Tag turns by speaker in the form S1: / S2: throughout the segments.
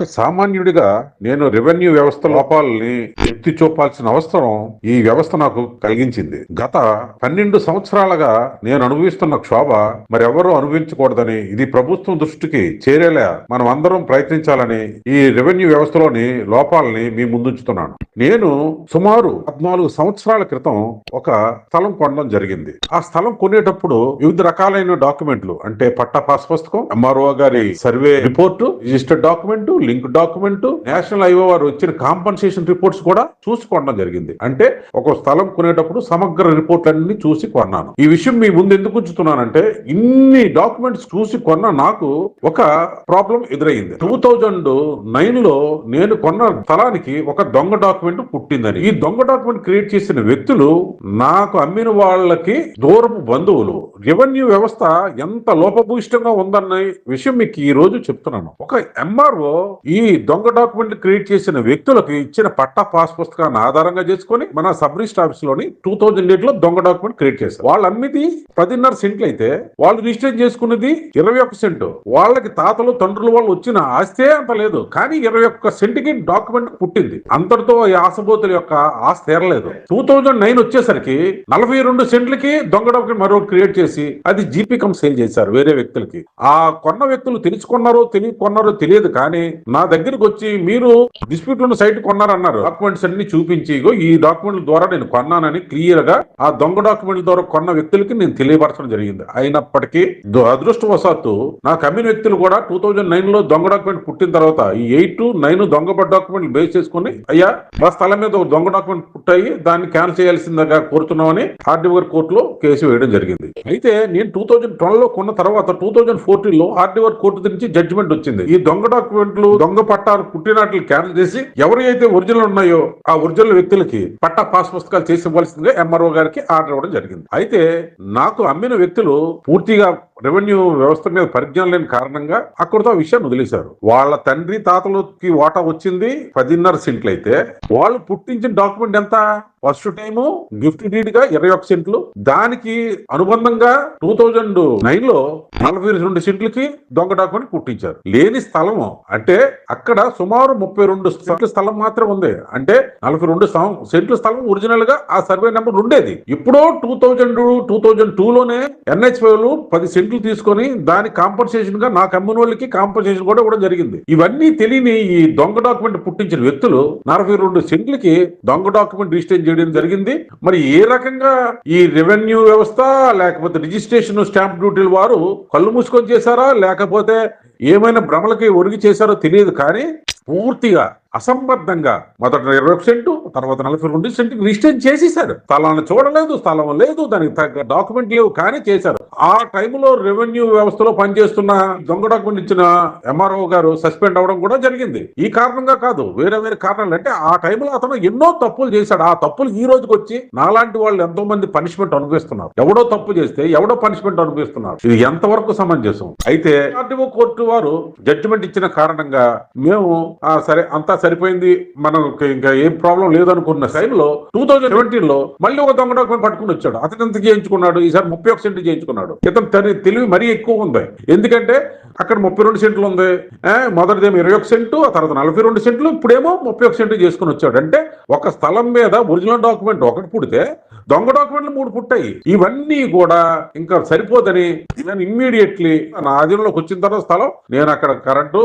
S1: ఒక సామాన్యుడిగా నేను రెవెన్యూ వ్యవస్థ లోపాలని ఎత్తి చూపాల్సిన అవసరం ఈ వ్యవస్థ నాకు కలిగించింది. గత 12 సంవత్సరాలుగా నేను అనుభవిస్తున్న క్షోభ మరెవరూ అనుభవించకూడదని, ఇది ప్రభుత్వం దృష్టికి చేరేలా మనం అందరం ప్రయత్నించాలని ఈ రెవెన్యూ వ్యవస్థలోని లోపాలని మీ ముందుంచుతున్నాను. నేను సుమారు 14 సంవత్సరాల క్రితం ఒక స్థలం కొనడం జరిగింది. ఆ స్థలం కొనేటప్పుడు వివిధ రకాలైన డాక్యుమెంట్లు, అంటే పట్టా పాస్ పుస్తకం, ఎంఆర్ఓ గారి survey report, registered document, link document, national highway వారు వచ్చిన కాంపన్సేషన్ రిపోర్ట్స్ కూడా చూసి కొనడం జరిగింది. అంటే ఒక స్థలం కొనేటప్పుడు సమగ్ర రిపోర్ట్లన్నీ చూసి కొన్నాను. ఈ విషయం మీ ముందు ఎందుకు ఉంచుతున్నానంటే, ఇన్ని డాక్యుమెంట్స్ చూసి కొన్న నాకు ఒక ప్రాబ్లం ఎదురైంది. 2009 లో నేను కొన్న స్థలానికి ఒక దొంగ డాక్యుమెంట్ పుట్టిందని. ఈ దొంగ డాక్యుమెంట్ క్రియేట్ చేసిన వ్యక్తులు నాకు అమ్మిన వాళ్ళకి దూరపు బంధువులు. రెవెన్యూ వ్యవస్థ ఎంత లోపభూయిష్టంగా ఉందన్న విషయం మీకు ఈ రోజు చెప్తున్నాను. ఒక ఎంఆర్ఓ ఈ దొంగ డాక్యుమెంట్ క్రియేట్ చేసిన వ్యక్తులకు ఇచ్చిన పట్టా పాస్ పుస్తకాన్ని ఆధారంగా చేసుకుని మన సబ్ రిజిస్టర్ ఆఫీస్ లోని 2008 లో దొంగ డాక్యుమెంట్ క్రియేట్ చేశారు. వాళ్ళు అమ్మిది 10.5 సెంట్లు అయితే వాళ్ళు రిజిస్టర్ చేసుకున్నది 21 సెంటు. వాళ్ళకి తాతలు తండ్రుల వాళ్ళు వచ్చిన ఆస్తే అంత లేదు, కానీ 21 సెంటుకి డాక్యుమెంట్ పుట్టింది. అంతటితో ఈ ఆశబోతుల యొక్క ఆస్తి తీరలేదు. 2009 వచ్చేసరికి 42 సెంట్లకి దొంగ డాక్యుమెంట్ మరో క్రియేట్ చేసి అది జీపీ కమ్ సేల్ చేశారు వేరే వ్యక్తులకి. ఆ కొన్న వ్యక్తులు తెలుసుకున్నారో తెలియకున్నారో తెలియదు, కానీ నా దగ్గరికి వచ్చి మీరు డిస్ప్యూట్ ఉన్న సైట్ కొన్నారన్నారు. డాక్యుమెంట్స్ అన్ని చూపించి ఈ డాక్యుమెంట్ల ద్వారా నేను కొన్నానని క్లియర్ గా ఆ దొంగ డాక్యుమెంట్ల ద్వారా కొన్న వ్యక్తులకి నేను తెలియపరచడం జరిగింది. అయినప్పటికీ అదృష్టవశాత్తు నాకు అమ్మిన వ్యక్తులు కూడా 2009 లో దొంగ డాక్యుమెంట్ పుట్టిన తర్వాత ఈ 8, 9 దొంగ డాక్యుమెంట్లు బేస్ చేసుకుని, అయ్యా మా స్థలం మీద ఒక దొంగ డాక్యుమెంట్ పుట్టాయి, దాన్ని క్యాన్సిల్ చేయాల్సిందిగా కోరుతున్నామని ఆర్డీఓ కోర్టులో కేసు వేయడం జరిగింది. అయితే నేను 2012 లో కొన్న తర్వాత 2014 లో ఆర్డీఓ కోర్టు నుంచి జడ్జిమెంట్ వచ్చింది. ఈ దొంగ డాక్యుమెంట్లు, దొంగ పట్టాలు పుట్టినట్లు క్యాన్సిల్ చేసి ఎవరు అయితే ఒరిజినల్ ఉన్నాయో ఆ ఒరిజినల్ వ్యక్తులకి పట్టా పాస్ పుస్తకాలు చేసి ఇవ్వాల్సిందిగా ఎంఆర్ఓ గారికి ఆర్డర్ ఇవ్వడం జరిగింది. అయితే నాకు అమ్మిన వ్యక్తులు పూర్తిగా రెవెన్యూ వ్యవస్థ మీద పరిజ్ఞానం లేని కారణంగా అక్కడితో ఆ విషయాన్ని వదిలేశారు. వాళ్ళ తండ్రి తాతలకి వాటా వచ్చింది 10.5 సెంట్లు అయితే వాళ్ళు పుట్టించిన డాక్యుమెంట్ ఎంత? ఫస్ట్ టైము గిఫ్ట్ డీడ్ గా 21 సెంట్లు, దానికి అనుబంధంగా 2009 లో 42 సెంట్లకి దొంగ డాక్యుమెంట్ పుట్టించారు. లేని స్థలము అంటే అక్కడ సుమారు 32 సెంట్ల స్థలం మాత్రం ఉంది. అంటే 42 సెంట్ల స్థలం ఒరిజినల్ గా ఆ సర్వే నెంబర్ ఉండేది. ఇప్పుడు 2002 లోనే NH5 10 సెంట్లు తీసుకొని దాని కాంపన్సేషన్ గా నాకు అమ్మిన వాళ్ళకి కాంపన్సేషన్ కూడా ఇవ్వడం జరిగింది. ఇవన్నీ తెలియని ఈ దొంగ డాక్యుమెంట్ పుట్టించిన వ్యక్తులు 42 సెంట్లకి దొంగ డాక్యుమెంట్ రిజిస్టర్ చేయడం జరిగింది. మరి ఏ రకంగా ఈ రెవెన్యూ వ్యవస్థ లేకపోతే రిజిస్ట్రేషన్ స్టాంప్ డ్యూటీల వారు కళ్ళు మూసుకొని చేశారా, లేకపోతే ఏమైనా భ్రమలకి ఒరిగి చేశారో తెలియదు, కానీ పూర్తిగా అసంబద్ధంగా మొదట 21 సెంటు, తర్వాత 42 సెంటు రిజిస్టర్ చేసేశారు. స్థలాన్ని చూడలేదు, స్థలం లేదు, దానికి తగ్గ డాక్యుమెంట్ లేవు, కానీ చేశారు. ఆ టైంలో రెవెన్యూ వ్యవస్థలో పనిచేస్తున్న దొంగ డాక్యుమెంట్ ఇచ్చిన ఎంఆర్ఓ గారు సస్పెండ్ అవడం కూడా జరిగింది. ఈ కారణంగా కాదు, వేరే వేరే కారణాలు. అంటే ఆ టైంలో అతను ఎన్నో తప్పులు చేశాడు. ఆ తప్పులు ఈ రోజుకి వచ్చి నాలాంటి వాళ్ళు ఎంతో మంది పనిష్మెంట్ అనుభవిస్తున్నారు. ఎవడో తప్పు చేస్తే ఎవడో పనిష్మెంట్ అనుభవిస్తున్నారు. ఇది ఎంతవరకు సమంజసం? అయితే ఆర్డీఓ కోర్టు వారు జడ్జిమెంట్ ఇచ్చిన కారణంగా మేము సరే అంతా సరిపోయింది, మనం ఇంకా ఏం ప్రాబ్లం లేదనుకున్న టైంలో 2017 లో మళ్ళీ ఒక దొంగ డాక్యుమెంట్ పట్టుకుని వచ్చాడు. అతను ఎంత చేయించుకున్నాడు? ఈసారి 31 సెంట్లు చేయించుకున్నాడు. ఇతను తెలివి మరీ ఎక్కువ ఉంది. ఎందుకంటే అక్కడ 32 సెంట్లు ఉంది, మొదటిదేమో 21 సెంటు, ఆ తర్వాత 42 సెంట్లు, ఇప్పుడేమో 31 సెంట్లు చేసుకుని వచ్చాడు. అంటే ఒక స్థలం మీద ఒరిజినల్ డాక్యుమెంట్ ఒకటి పుడితే దొంగ డాక్యుమెంట్లు 3 పుట్టాయి. ఇవన్నీ కూడా ఇంకా సరిపోదని నేను ఇమ్మీడియట్లీ నా ఆధీనంలోకి వచ్చిన తర్వాత స్థలం నేను అక్కడ కరెంటు,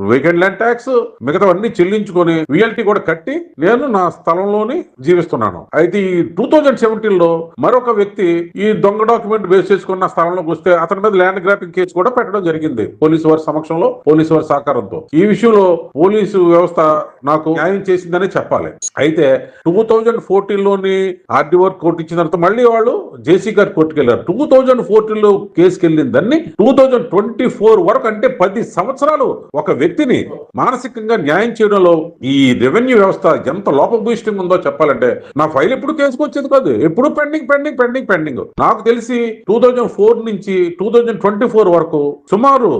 S1: వీకెండ్ ల్యాండ్ ట్యాక్స్, మిగతావన్నీ చెల్లించుకొని విఎల్టీ కూడా కట్టి నేను నా స్థలంలోని జీవిస్తున్నాను. అయితే ఈ 2017 లో మరొక వ్యక్తి ఈ దొంగ డాక్యుమెంట్ బేస్ చేసుకున్న స్థలంలోకి వస్తే అతని మీద ల్యాండ్ గ్రాపింగ్ కేసు కూడా పెట్టడం జరిగింది పోలీసు వారి సమక్షంలో, పోలీసు వారి సహకారంతో. ఈ విషయంలో పోలీసు వ్యవస్థ నాకు న్యాయం చేసిందని చెప్పాలి. అయితే 2014 లోని ఆర్డీఓ కోర్టు ఇచ్చిన తర్వాత మళ్ళీ వాళ్ళు జేసీ గారి కోర్టుకు వెళ్ళారు. 2014 లో కేసుకి వెళ్ళిందని 2024 వరకు, అంటే 10 సంవత్సరాలు ఒక వ్యక్తిని మానసికంగా న్యాయం చేయడంలో ఈ రెవెన్యూ వ్యవస్థ ఎంత లోపభూయిష్టంగా ఉందో చెప్పాలంటే, నా ఫైల్ ఎప్పుడు కేసుకు వచ్చేది కాదు, ఎప్పుడు పెండింగ్. నాకు తెలిసి 2004 నుంచి 2024 వరకు సుమారు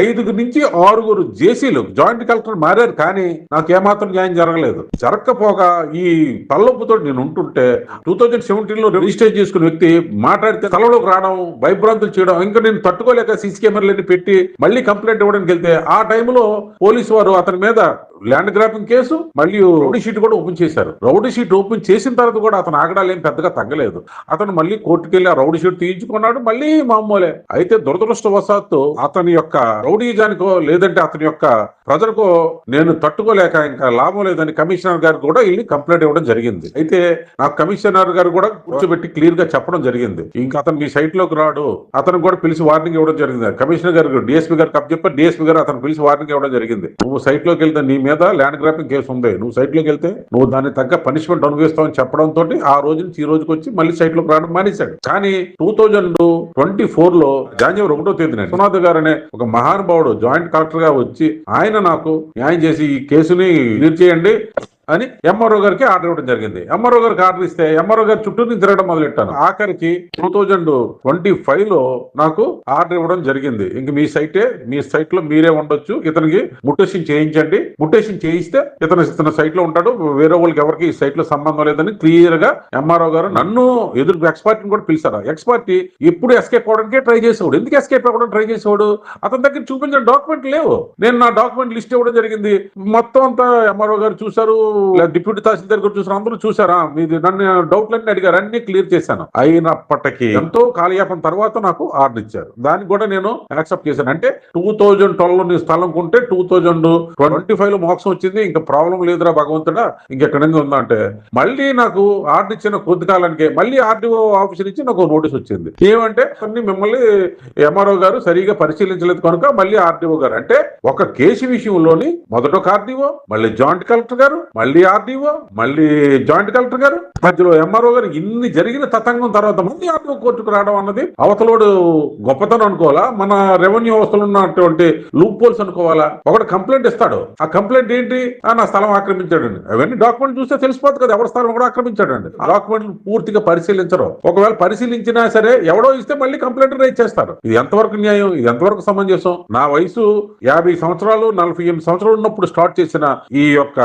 S1: 5 నుంచి 6 జేసీలు జాయింట్ కలెక్టర్ మారారు, కానీ నాకు ఏమాత్రం న్యాయం జరగలేదు. జరగకపోగా ఈ తలనొప్పితో నేను ఉంటుంటే 2017 లో రిజిస్టర్ చేసుకున్న వ్యక్తి మాట్లాడితే స్థలంలోకి రావడం, భయభ్రాంతులు చేయడం, ఇంకా నేను తట్టుకోలేక సీసీ కెమెరాలన్నీ పెట్టి మళ్ళీ కంప్లైంట్ ఇవ్వడానికి వెళ్తే ఆ టైంలో పోలీసు వారు అతని మీద ల్యాండ్ గ్రాబింగ్ కేసు మళ్ళీ రౌడీ షీట్ కూడా ఓపెన్ చేశారు. రౌడీ షీట్ ఓపెన్ చేసిన తర్వాత కూడా అతను ఆగడాలు ఏం పెద్దగా తగ్గలేదు. అతను మళ్ళీ కోర్టుకు వెళ్ళి ఆ రౌడీ షీట్ తీయించుకున్నాడు, మళ్ళీ మామూలే. అయితే దురదృష్టవశాత్తు అతని యొక్క రౌడీజానికో లేదంటే అతని యొక్క ప్రజలకో నేను తట్టుకోలేక ఇంకా లాభం లేదని కమిషనర్ గారు కూడా వెళ్ళి కంప్లైంట్ ఇవ్వడం జరిగింది. అయితే నాకు కమిషనర్ గారు కూడా కూర్చోబెట్టి క్లియర్ గా చెప్పడం జరిగింది, ఇంకా అతను మీ సైట్ లోకి రాడు. అతను కూడా పిలిచి వార్నింగ్ ఇవ్వడం జరిగింది. కమిషనర్ గారు డిఎస్పీ గారు చెప్పారు, డిఎస్పీ గారు అతను పిలిచి వార్నింగ్ ఇవ్వడం జరిగింది. నువ్వు సైట్ లోకి వెళ్తే నీ మీద ల్యాండ్ గ్రాబింగ్ కేసు ఉంది, నువ్వు సైట్ లోకి వెళ్తే నువ్వు దాన్ని తగ్గ పనిష్మెంట్ అనుభవిస్తావు అని చెప్పడంతో ఆ రోజు నుంచి ఈ రోజుకి వచ్చి మళ్ళీ సైట్ లోకి రావడం మానేశాడు. కానీ 2024 జనవరి 1వ తేదీన విశ్వనాథ్ గారు అనే ఒక మహానుభావుడు జాయింట్ కలెక్టర్ గా వచ్చి ఆయన నాకు న్యాయం చేసి ఈ కేసుని క్లియర్ చేయండి అని ఎంఆర్ఓ గారికి ఆర్డర్ ఇవ్వడం జరిగింది. ఎంఆర్ఓ గారికి ఆర్డర్ ఇస్తే ఎంఆర్ఓ గారు చుట్టూ నేను తిరగడం మొదలెట్టాను. ఆఖరికి 2025 నాకు ఆర్డర్ ఇవ్వడం జరిగింది. ఇంక మీ సైట్ లో మీరే ఉండొచ్చు, ఇతనికి ముటేషన్ చేయించండి, ముటేషన్ చేయిస్తే ఇతను సైట్ లో ఉంటాడు, వేరే వాళ్ళకి ఎవరికి ఈ సైట్ లో సంబంధం లేదని క్లియర్ గా ఎంఆర్ఓ గారు నన్ను ఎదురు ఎక్స్పర్ట్ కూడా పిలిచారు. ఎక్స్పర్ట్ ఎప్పుడు ఎస్కేప్ అవడానికే ట్రై చేసేవాడు. ఎందుకు ఎస్కేప్ అవ్వడానికి ట్రై చేసేవాడు? అతని దగ్గర చూపించిన డాక్యుమెంట్ లేవు. నేను నా డాక్యుమెంట్ లిస్ట్ ఇవ్వడం జరిగింది, మొత్తం అంతా ఎంఆర్ఓ గారు చూసారు, డిప్యూటీ తహసీల్దార్ గారు చూసారు, అందరూ చూసారా, మీది నన్ను డౌట్లన్నీ అడిగారు, అన్ని క్లియర్ చేశాను. అయినప్పటికీ ఎంతో కాలయాపన తర్వాత నాకు ఆర్డర్ ఇచ్చారు. దానికి కూడా నేను యాక్సెప్ట్ చేశాను. అంటే 2012 నీ స్థలం కొంటే 2025 మోక్షం వచ్చింది, ఇంకా ప్రాబ్లం లేదురా భగవంతుడా, ఇంకెక్కడ ఉందా అంటే మళ్ళీ నాకు ఆర్డర్ ఇచ్చిన కొద్ది కాలానికే మళ్ళీ ఆర్డీఓ ఆఫీసర్ నుంచి నాకు నోటీస్ వచ్చింది. ఏమంటే అన్ని మిమ్మల్ని ఎంఆర్ఓ గారు సరిగా పరిశీలించలేదు కనుక మళ్ళీ ఆర్డీఓ గారు, అంటే ఒక కేసు విషయంలోని మొదట ఒక ఆర్డీఓ, మళ్ళీ జాయింట్ కలెక్టర్ గారు, మళ్ళీ ఆర్డీఓ, మళ్ళీ జాయింట్ కలెక్టర్ గారు, మధ్యలో ఎంఆర్ఓ గారు, ఇన్ని జరిగిన తతంగం తర్వాత మళ్ళీ ఆర్డీఓ కోర్టుకు రావడం అన్నది అవతలోడు గొప్పతనం అనుకోవాలా, మన రెవెన్యూ వ్యవస్థలో ఉన్నటువంటి లూప్ హోల్స్ అనుకోవాలా? ఒకటి కంప్లైంట్ ఇస్తాడు, ఆ కంప్లైంట్ ఏంటి, నా స్థలం ఆక్రమించాడండి, అవన్నీ డాక్యుమెంట్ చూస్తే తెలిసిపోతుంది కదా ఎవరి స్థలం కూడా ఆక్రమించాడండి. ఆ డాక్యుమెంట్ పూర్తిగా పరిశీలించరు. ఒకవేళ పరిశీలించినా సరే ఎవడో ఇస్తే మళ్ళీ కంప్లైంట్ రైజ్ చేస్తారు. ఇది ఎంతవరకు న్యాయం, ఇది ఎంతవరకు సమంజసం? నా వయసు 50 సంవత్సరాలు 48 సంవత్సరాలు ఉన్నప్పుడు స్టార్ట్ చేసిన ఈ యొక్క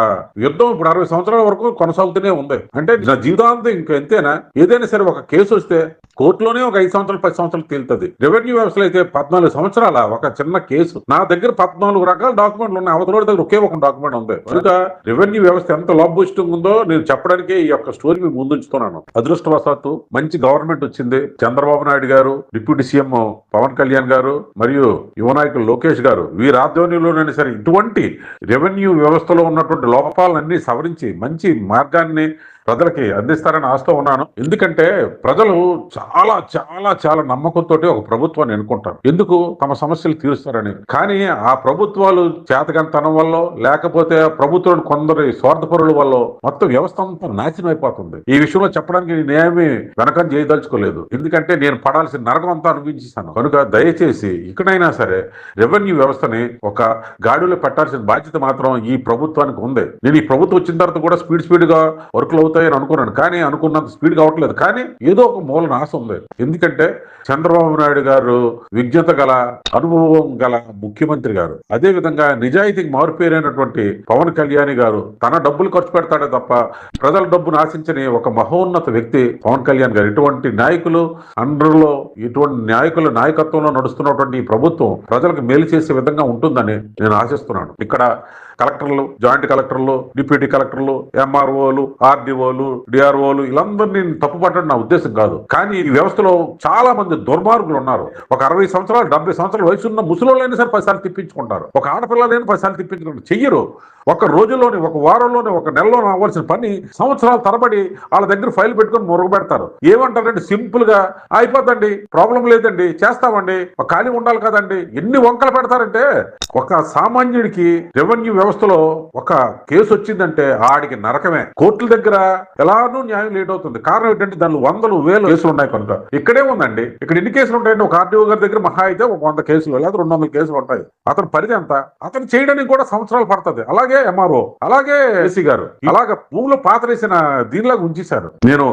S1: యుద్ధం ఇప్పుడు 60 సంవత్సరాల వరకు కొనసాగుతూనే ఉంది. అంటే నా జీవితాంతం ఇంకా ఎంతేనా? ఏదైనా సరే ఒక కేసు వస్తే కోర్టులోనే ఒక 5 సంవత్సరాలు 10 సంవత్సరాలు తేలుతుంది. రెవెన్యూ వ్యవస్థలో అయితే 14 సంవత్సరాల ఒక చిన్న కేసు. నా దగ్గర 14 రకాల డాక్యుమెంట్లు ఉన్నాయి, అవతల దగ్గర ఒకే ఒక డాక్యుమెంట్ ఉంది. కనుక రెవెన్యూ వ్యవస్థ ఎంత లాభభూయిష్టంగా ఉందో నేను చెప్పడానికి ఈ యొక్క స్టోరీ మీకు ముందుంచుతున్నాను. అదృష్టవశాత్తు మంచి గవర్నమెంట్ వచ్చింది. చంద్రబాబు నాయుడు గారు, డిప్యూటీ సీఎం పవన్ కళ్యాణ్ గారు మరియు యువ నాయకులు లోకేష్ గారు, వీరి ఆధ్వర్యంలోనైనా సరే ఇటువంటి రెవెన్యూ వ్యవస్థలో ఉన్నటువంటి లోపాలన్నీ సవరించి మంచి మార్గాన్ని ప్రజలకి అందిస్తారని ఆశతో ఉన్నాను. ఎందుకంటే ప్రజలు చాలా చాలా చాలా నమ్మకంతో ఒక ప్రభుత్వాన్ని ఎన్నుకుంటారు. ఎందుకు? తమ సమస్యలు తీరుస్తారని. కానీ ఆ ప్రభుత్వాలు చేతకంతనం వల్ల లేకపోతే ప్రభుత్వం కొందరి స్వార్థపరుల వల్ల మొత్తం వ్యవస్థ అంతా నాశనం అయిపోతుంది. ఈ విషయంలో చెప్పడానికి నేనేమి వెనకం చేయదలుచుకోలేదు. ఎందుకంటే నేను పడాల్సిన నరకం అంతా అనుభవించేశాను. కనుక దయచేసి ఇక్కడైనా సరే రెవెన్యూ వ్యవస్థని ఒక గాడిలో పెట్టాల్సిన బాధ్యత మాత్రం ఈ ప్రభుత్వానికి ఉంది. నేను ఈ ప్రభుత్వం వచ్చిన తర్వాత కూడా స్పీడ్ గా వర్క్లు అవుతాయని అనుకున్నాను, కానీ అనుకున్నంత స్పీడ్ కావట్లేదు. కానీ ఏదో ఒక మూలన ఆశ ఉంది. ఎందుకంటే చంద్రబాబు నాయుడు గారు విజ్ఞత గల, అనుభవం గల ముఖ్యమంత్రి గారు, అదే విధంగా నిజాయితీకి మారుపేరైనటువంటి పవన్ కళ్యాణ్ గారు తన డబ్బులు ఖర్చు పెడతాడే తప్ప ప్రజల డబ్బును ఆశించని ఒక మహోన్నత వ్యక్తి పవన్ కళ్యాణ్ గారు. ఇటువంటి నాయకులు అండర్లో, ఇటువంటి నాయకుల నాయకత్వంలో నడుస్తున్నటువంటి ఈ ప్రభుత్వం ప్రజలకు మేలు చేసే విధంగా ఉంటుందని నేను ఆశిస్తున్నాను. ఇక్కడ కలెక్టర్లు, జాయింట్ కలెక్టర్లు, డిప్యూటీ కలెక్టర్లు, ఎంఆర్ఓలు, ఆర్డీఓలు, డిఆర్ఓలు వీళ్ళందరినీ తప్పు పట్టడం నా ఉద్దేశం కాదు. కానీ ఈ వ్యవస్థలో చాలా మంది దుర్మార్గులు ఉన్నారు. ఒక 60 సంవత్సరాలు 70 సంవత్సరాల వయసు ఉన్న ముసలోళ్ళైనా సరే 10 సార్లు తిప్పించుకుంటారు. ఒక ఆడపిల్లలైనా 10 సార్లు తిప్పించుకుంటారు. చెయ్యరు. ఒక రోజుల్లోనే, ఒక వారంలోనే, ఒక నెలలోనే అవ్వాల్సిన పని సంవత్సరాల తరబడి వాళ్ళ దగ్గర ఫైల్ పెట్టుకుని మురగబెడతారు. ఏమంటారంటే సింపుల్ గా అయిపోద్దండి, ప్రాబ్లం లేదండి, చేస్తామండి, ఖాళీ ఉండాలి కదండి. ఎన్ని వంకలు పెడతారంటే ఒక సామాన్యుడికి రెవెన్యూ వ్యవస్థలో ఒక కేసు వచ్చిందంటే ఆడికి నరకమే. కోర్టుల దగ్గర ఎలానూ న్యాయం లేట్ అవుతుంది. కారణం ఏంటంటే దానిలో 100,000 కేసులు ఉన్నాయి కనుక. ఇక్కడే ఉందండి, ఇక్కడ ఎన్ని కేసులు ఉంటాయండి? ఒక ఆర్డీఓ గారి దగ్గర మహా అయితే ఒక 100 కేసులు లేదా 200 కేసులు ఉంటాయి. అతను పరిధి ఎంత? అతను చేయడానికి కూడా సంవత్సరాలు పడుతుంది. అలాగే ఎంఆర్ఓ, అలాగే ఏసీ గారు, అలాగే భూమిలో పాతరేసిన దీనిలాగా ఉంచేశారు. నేను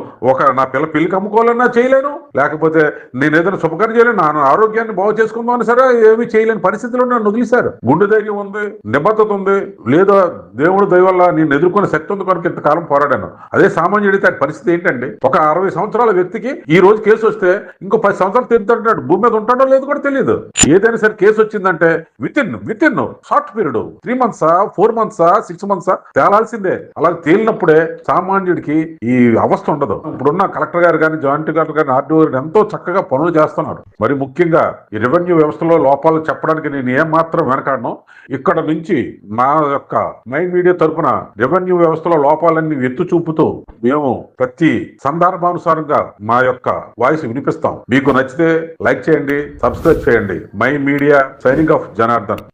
S1: నా పిల్లకి అమ్ముకోవాలన్నా చేయలేను, లేకపోతే నేను ఏదైనా శుభకార్యం చేయలేను, నా ఆరోగ్యాన్ని బాగు చేసుకుందామని సరే ఏమీ చేయలేని పరిస్థితిలో నన్ను వదిలేశారు. గుండె ధైర్యం ఉంది, నిబద్ధత ఉంది, లేదా దేవుడు దయ వల్ల నేను ఎదుర్కొనే శక్తి ఉంది కనుక ఇంతకాలం పోరాడాను. అదే సామాన్యుడితే పరిస్థితి ఏంటండి? ఒక 60 సంవత్సరాల వ్యక్తికి ఈ రోజు కేసు వస్తే ఇంకో 10 సంవత్సరాలు తిరుగుతాడు, భూమి మీద ఉంటాడో లేదో కూడా తెలియదు. ఏదైనా సరే కేసు వచ్చిందంటే with in short period 3 months 4 months 6 months తేలాల్సిందే. అలా తేలినప్పుడే సామాన్యుడికి ఈ అవస్థ ఉండదు. ఇప్పుడున్న కలెక్టర్ గారు కానీ, జాయింట్ కలెక్టర్ గారు, ఆర్డీఓ గారు ఎంతో చక్కగా పనులు చేస్తున్నారు. మరి ముఖ్యంగా ఈ రెవెన్యూ వ్యవస్థలో లోపాలు చెప్పడానికి నేను ఏమాత్రం వెనకాడను. ఇక్కడ నుంచి నా యొక్క మైండ్ మీడియా తరపున రెవెన్యూ వ్యవస్థలో లోపాలన్నీ ఎత్తు చూపుతూ మేము ప్రతి సందర్భానుసారంగా మా యొక్క వాయిస్ వినిపిస్తాం. మీకు నచ్చితే లైక్ చేయండి, సబ్స్క్రైబ్ చేయండి. Mind media signing off Janardhan.